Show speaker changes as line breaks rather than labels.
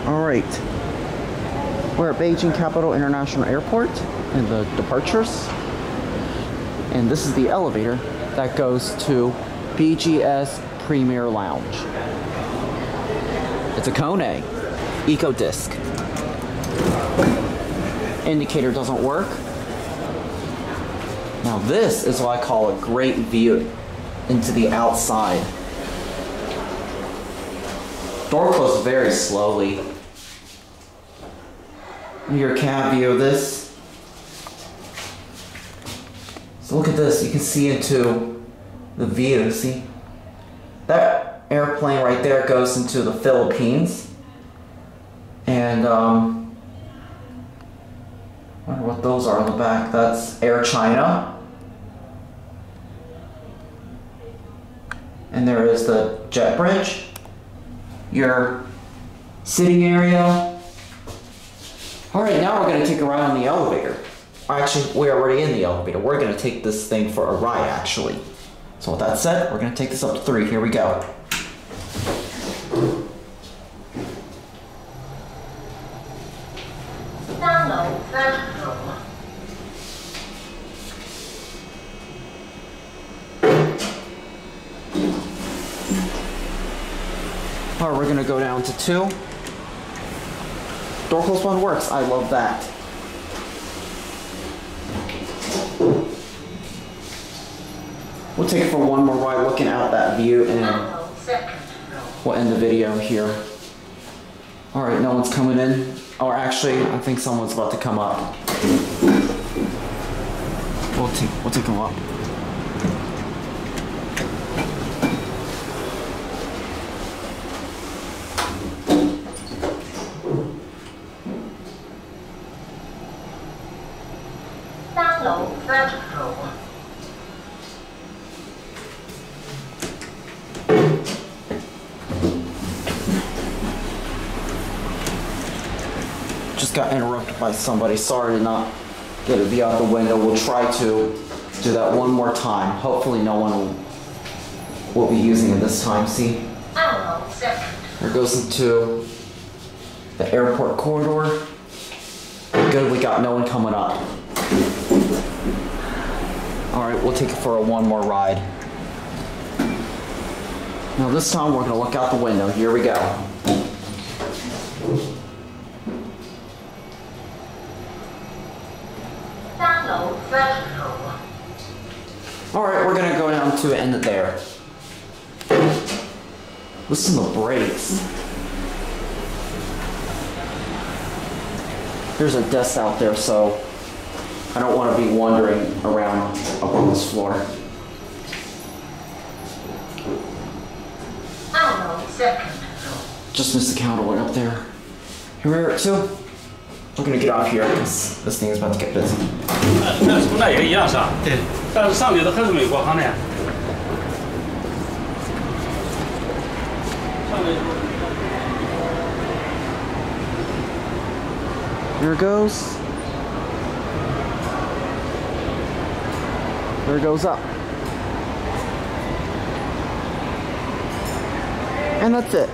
Alright, we're at Beijing Capital International Airport in the departures, and this is the elevator that goes to BGS Premier Lounge. It's a Kone, EcoDisc. Indicator doesn't work. Now this is what I call a great view into the outside. Door closes very slowly. Your cab view of this. So look at this, you can see into the view, see? That airplane right there goes into the Philippines. And I wonder what those are on the back. That's Air China. And there is the jet bridge. Your sitting area. Alright, now we're going to take a ride on the elevator. Actually, we're already in the elevator. We're going to take this thing for a ride, actually. So with that said, we're going to take this up to 3. Here we go. Alright, we're going to go down to 2. Door close one works. I love that. We'll take it for one more ride looking out that view, and we'll end the video here. Alright, no one's coming in. Or actually, I think someone's about to come up. We'll take them up. Just got interrupted by somebody. Sorry to not get a view out the window. We'll try to do that one more time. Hopefully no one will be using it this time. See? There goes into the airport corridor. Good, we got no one coming up. Alright, we'll take it for one more ride. Now this time we're going to look out the window. Here we go. Alright, we're going to go down to end it there. Listen to the brakes. There's a desk out there, so I don't want to be wandering around up on this floor. Just missed the counter one up there. Here we are at 2. We're going to get off here because this thing is about to get busy.
那从那也一样是吧？对。但是上面的还是美国航的。上面。
Here it goes. There it goes up. And that's it.